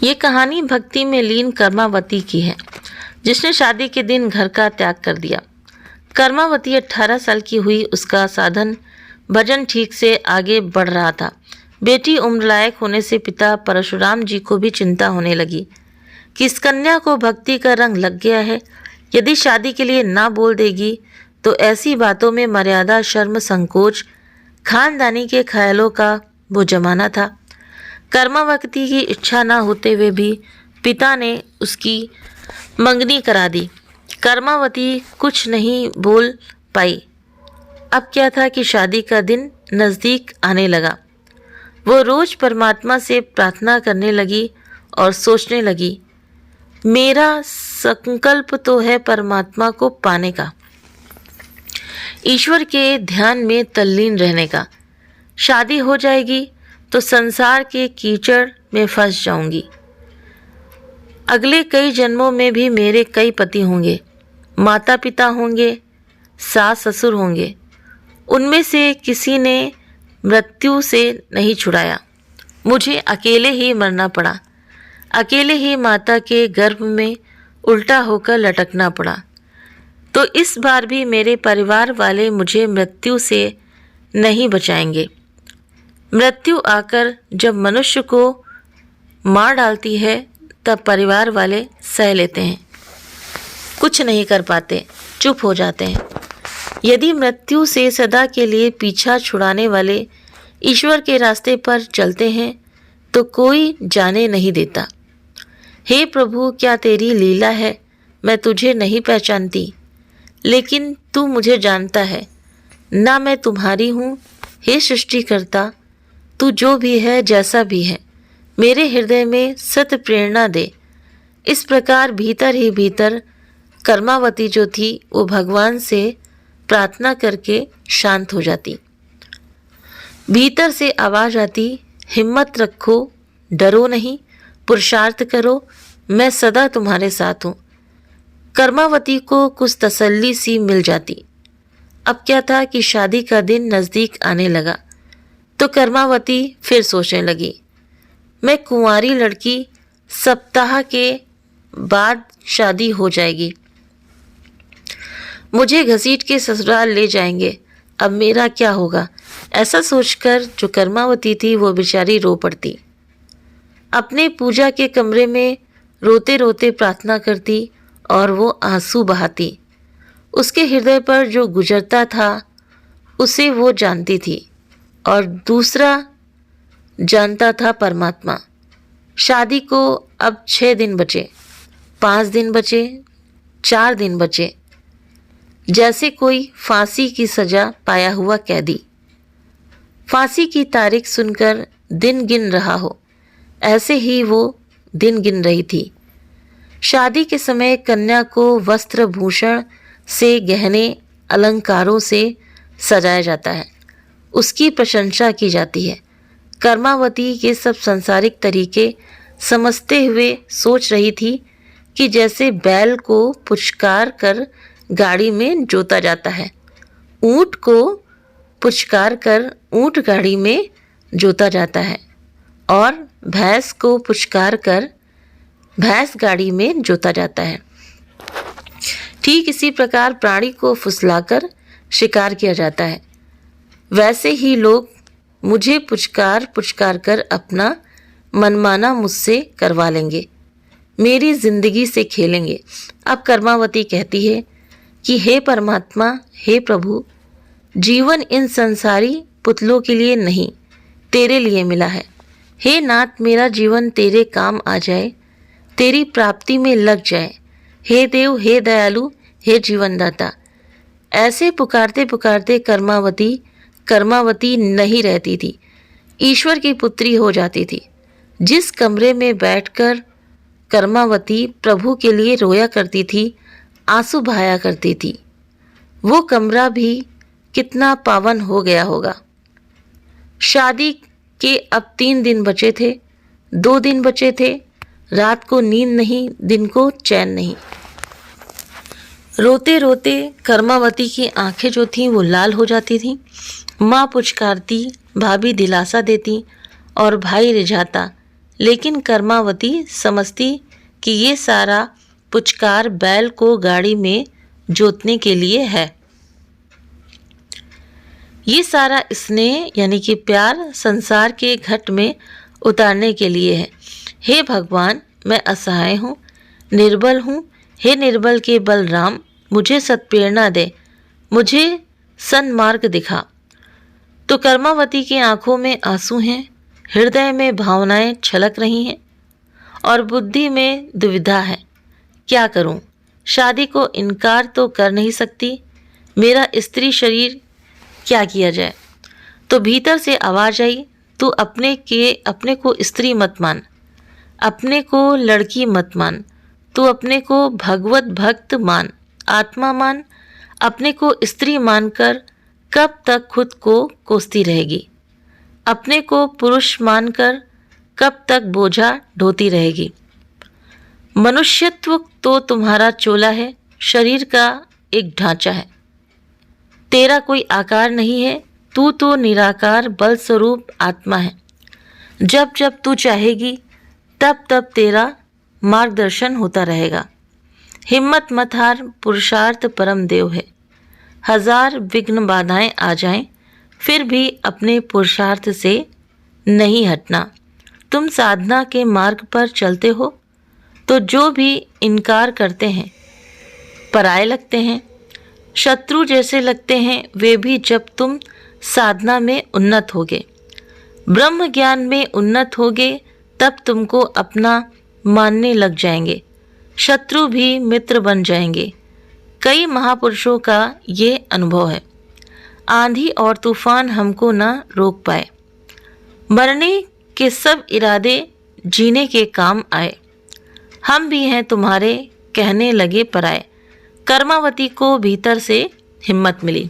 ये कहानी भक्ति में लीन कर्मावती की है, जिसने शादी के दिन घर का त्याग कर दिया। कर्मावती 18 साल की हुई। उसका साधन भजन ठीक से आगे बढ़ रहा था। बेटी उम्र लायक होने से पिता परशुराम जी को भी चिंता होने लगी कि इस कन्या को भक्ति का रंग लग गया है। यदि शादी के लिए ना बोल देगी तो ऐसी बातों में मर्यादा, शर्म, संकोच, खानदानी के ख्यालों का वो जमाना था। कर्मावती की इच्छा ना होते हुए भी पिता ने उसकी मंगनी करा दी। कर्मावती कुछ नहीं बोल पाई। अब क्या था कि शादी का दिन नज़दीक आने लगा। वो रोज परमात्मा से प्रार्थना करने लगी और सोचने लगी, मेरा संकल्प तो है परमात्मा को पाने का, ईश्वर के ध्यान में तल्लीन रहने का। शादी हो जाएगी तो संसार के कीचड़ में फंस जाऊंगी। अगले कई जन्मों में भी मेरे कई पति होंगे, माता पिता होंगे, सास ससुर होंगे। उनमें से किसी ने मृत्यु से नहीं छुड़ाया। मुझे अकेले ही मरना पड़ा। अकेले ही माता के गर्भ में उल्टा होकर लटकना पड़ा। तो इस बार भी मेरे परिवार वाले मुझे मृत्यु से नहीं बचाएंगे। मृत्यु आकर जब मनुष्य को मार डालती है तब परिवार वाले सह लेते हैं, कुछ नहीं कर पाते, चुप हो जाते हैं। यदि मृत्यु से सदा के लिए पीछा छुड़ाने वाले ईश्वर के रास्ते पर चलते हैं तो कोई जाने नहीं देता। हे प्रभु, क्या तेरी लीला है, मैं तुझे नहीं पहचानती, लेकिन तू मुझे जानता है। ना मैं तुम्हारी हूँ। हे सृष्टिकर्ता, तू जो भी है, जैसा भी है, मेरे हृदय में सत्य प्रेरणा दे। इस प्रकार भीतर ही भीतर कर्मावती जो थी वो भगवान से प्रार्थना करके शांत हो जाती। भीतर से आवाज आती, हिम्मत रखो, डरो नहीं, पुरुषार्थ करो, मैं सदा तुम्हारे साथ हूँ। कर्मावती को कुछ तसल्ली सी मिल जाती। अब क्या था कि शादी का दिन नज़दीक आने लगा तो कर्मावती फिर सोचने लगी, मैं कुंवारी लड़की, सप्ताह के बाद शादी हो जाएगी, मुझे घसीट के ससुराल ले जाएंगे, अब मेरा क्या होगा। ऐसा सोचकर जो कर्मावती थी वो बेचारी रो पड़ती। अपने पूजा के कमरे में रोते रोते प्रार्थना करती और वो आंसू बहाती। उसके हृदय पर जो गुजरता था उसे वो जानती थी और दूसरा जानता था परमात्मा। शादी को अब 6 दिन बचे, 5 दिन बचे, 4 दिन बचे, जैसे कोई फांसी की सजा पाया हुआ कैदी फांसी की तारीख सुनकर दिन गिन रहा हो, ऐसे ही वो दिन गिन रही थी। शादी के समय कन्या को वस्त्र भूषण से, गहने अलंकारों से सजाया जाता है, उसकी प्रशंसा की जाती है। कर्मावती ये सब सांसारिक तरीके समझते हुए सोच रही थी कि जैसे बैल को पुचकार कर गाड़ी में जोता जाता है, ऊंट को पुचकार कर ऊंट गाड़ी में जोता जाता है और भैंस को पुचकार कर भैंस गाड़ी में जोता जाता है। ठीक इसी प्रकार प्राणी को फुसलाकर शिकार किया जाता है। वैसे ही लोग मुझे पुचकार पुचकार कर अपना मनमाना मुझसे करवा लेंगे, मेरी जिंदगी से खेलेंगे। अब कर्मावती कहती है कि हे परमात्मा, हे प्रभु, जीवन इन संसारी पुतलों के लिए नहीं, तेरे लिए मिला है। हे नाथ, मेरा जीवन तेरे काम आ जाए, तेरी प्राप्ति में लग जाए। हे देव, हे दयालु, हे जीवनदाता। ऐसे पुकारते पुकारते कर्मावती नहीं रहती थी, ईश्वर की पुत्री हो जाती थी। जिस कमरे में बैठकर कर्मावती प्रभु के लिए रोया करती थी, आंसू बहाया करती थी, वो कमरा भी कितना पावन हो गया होगा। शादी के अब 3 दिन बचे थे, 2 दिन बचे थे। रात को नींद नहीं, दिन को चैन नहीं। रोते रोते कर्मावती की आंखें जो थीं वो लाल हो जाती थीं। माँ पुचकारती, भाभी दिलासा देती और भाई रिझाता, लेकिन कर्मावती समझती कि ये सारा पुचकार बैल को गाड़ी में जोतने के लिए है। ये सारा स्नेह यानी कि प्यार संसार के घट में उतारने के लिए है। हे भगवान, मैं असहाय हूँ, निर्बल हूँ। हे निर्बल के बलराम, मुझे सत्प्रेरणा दे, मुझे सन्मार्ग दिखा। तो कर्मावती की आंखों में आंसू हैं, हृदय में भावनाएं छलक रही हैं और बुद्धि में दुविधा है। क्या करूं? शादी को इनकार तो कर नहीं सकती, मेरा स्त्री शरीर, क्या किया जाए? तो भीतर से आवाज आई, तू अपने को स्त्री मत मान, अपने को लड़की मत मान, तू अपने को भगवत भक्त मान, आत्मा मान। अपने को स्त्री मानकर कब तक खुद को कोसती रहेगी? अपने को पुरुष मानकर कब तक बोझा ढोती रहेगी? मनुष्यत्व तो तुम्हारा चोला है, शरीर का एक ढांचा है, तेरा कोई आकार नहीं है। तू तो निराकार बल स्वरूप आत्मा है। जब जब तू चाहेगी तब तब तेरा मार्गदर्शन होता रहेगा। हिम्मत मत हार, पुरुषार्थ परम देव है। हजार विघ्न बाधाएं आ जाएं, फिर भी अपने पुरुषार्थ से नहीं हटना। तुम साधना के मार्ग पर चलते हो तो जो भी इनकार करते हैं पराये लगते हैं, शत्रु जैसे लगते हैं। वे भी जब तुम साधना में उन्नत होगे, ब्रह्म ज्ञान में उन्नत होगे, तब तुमको अपना मानने लग जाएंगे। शत्रु भी मित्र बन जाएंगे। कई महापुरुषों का ये अनुभव है। आंधी और तूफान हमको न रोक पाए, मरने के सब इरादे जीने के काम आए। हम भी हैं तुम्हारे, कहने लगे पराए। कर्मावती को भीतर से हिम्मत मिली।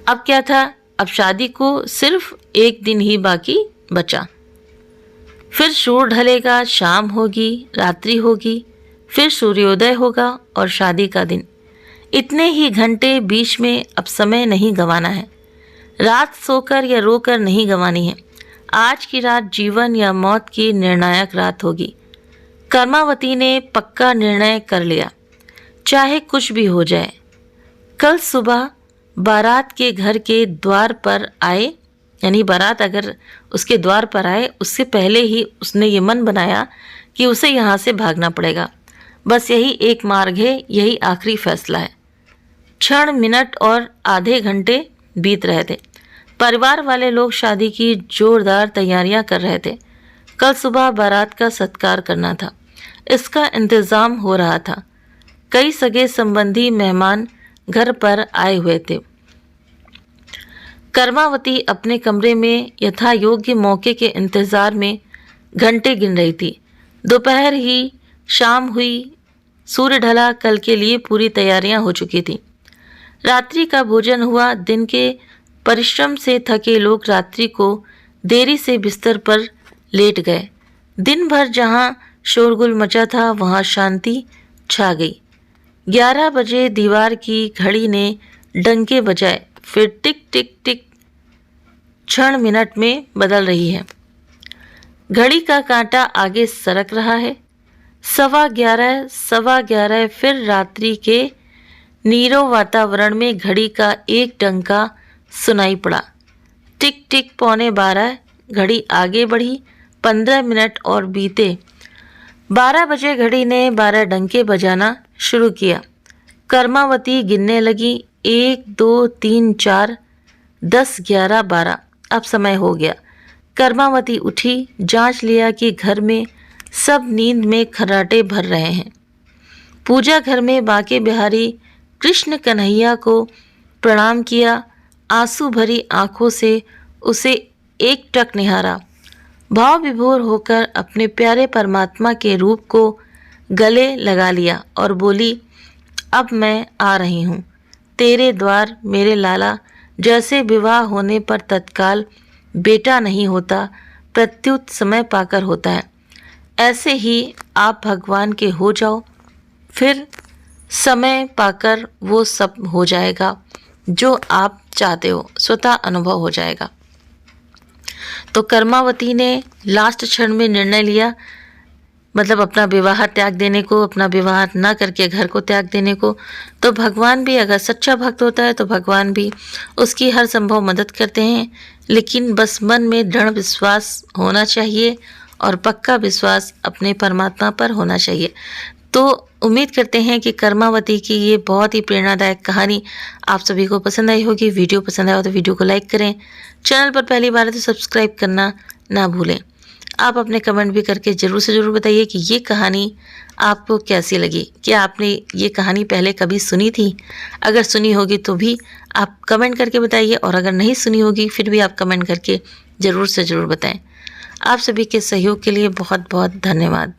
अब क्या था? अब शादी को सिर्फ एक दिन ही बाकी बचा। फिर सूर्य ढलेगा, शाम होगी, रात्रि होगी, फिर सूर्योदय होगा और शादी का दिन। इतने ही घंटे बीच में अब समय नहीं गंवाना है। रात सोकर या रोकर नहीं गंवानी है। आज की रात जीवन या मौत की निर्णायक रात होगी। कर्मावती ने पक्का निर्णय कर लिया, चाहे कुछ भी हो जाए। कल सुबह बारात के घर के द्वार पर आए, यानी बारात अगर उसके द्वार पर आए उससे पहले ही उसने ये मन बनाया कि उसे यहाँ से भागना पड़ेगा। बस यही एक मार्ग है, यही आखिरी फैसला है। क्षण, मिनट और आधे घंटे बीत रहे थे। परिवार वाले लोग शादी की जोरदार तैयारियां कर रहे थे। कल सुबह बारात का सत्कार करना था, इसका इंतज़ाम हो रहा था। कई सगे संबंधी मेहमान घर पर आए हुए थे। कर्मावती अपने कमरे में यथा योग्य मौके के इंतजार में घंटे गिन रही थी। दोपहर ही शाम हुई, सूर्य ढला, कल के लिए पूरी तैयारियां हो चुकी थी। रात्रि का भोजन हुआ। दिन के परिश्रम से थके लोग रात्रि को देरी से बिस्तर पर लेट गए। दिन भर जहां शोरगुल मचा था वहां शांति छा गई। 11 बजे दीवार की घड़ी ने डंके बजाए, फिर टिक टिक टिक क्षण मिनट में बदल रही है। घड़ी का कांटा आगे सरक रहा है। 11:15 फिर रात्रि के नीरव वातावरण में घड़ी का एक डंका सुनाई पड़ा। टिक टिक 11:15, घड़ी आगे बढ़ी। 15 मिनट और बीते। 12 बजे घड़ी ने 12 डंके बजाना शुरू किया। कर्मावती गिनने लगी, 1 2 3 4 10 11 12। अब समय हो गया। कर्मावती उठी, जांच लिया कि घर में सब नींद में खर्राटे भर रहे हैं। पूजा घर में बांके बिहारी कृष्ण कन्हैया को प्रणाम किया। आंसू भरी आंखों से उसे एकटक निहारा। भाव विभोर होकर अपने प्यारे परमात्मा के रूप को गले लगा लिया और बोली, अब मैं आ रही हूँ तेरे द्वार मेरे लाला। जैसे विवाह होने पर तत्काल बेटा नहीं होता, प्रत्युत समय पाकर होता है, ऐसे ही आप भगवान के हो जाओ, फिर समय पाकर वो सब हो जाएगा जो आप चाहते हो, स्वतः अनुभव हो जाएगा। तो कर्मावती ने लास्ट क्षण में निर्णय लिया, मतलब अपना विवाह त्याग देने को, अपना विवाह ना करके घर को त्याग देने को। तो भगवान भी अगर सच्चा भक्त होता है तो भगवान भी उसकी हर संभव मदद करते हैं, लेकिन बस मन में दृढ़ विश्वास होना चाहिए और पक्का विश्वास अपने परमात्मा पर होना चाहिए। तो उम्मीद करते हैं कि कर्मावती की ये बहुत ही प्रेरणादायक कहानी आप सभी को पसंद आई होगी। वीडियो पसंद आया हो तो वीडियो को लाइक करें, चैनल पर पहली बार है तो सब्सक्राइब करना ना भूलें। आप अपने कमेंट भी करके ज़रूर से ज़रूर बताइए कि ये कहानी आपको कैसी लगी। क्या आपने ये कहानी पहले कभी सुनी थी? अगर सुनी होगी तो भी आप कमेंट करके बताइए, और अगर नहीं सुनी होगी फिर भी आप कमेंट करके ज़रूर से ज़रूर बताएं। आप सभी के सहयोग के लिए बहुत बहुत धन्यवाद।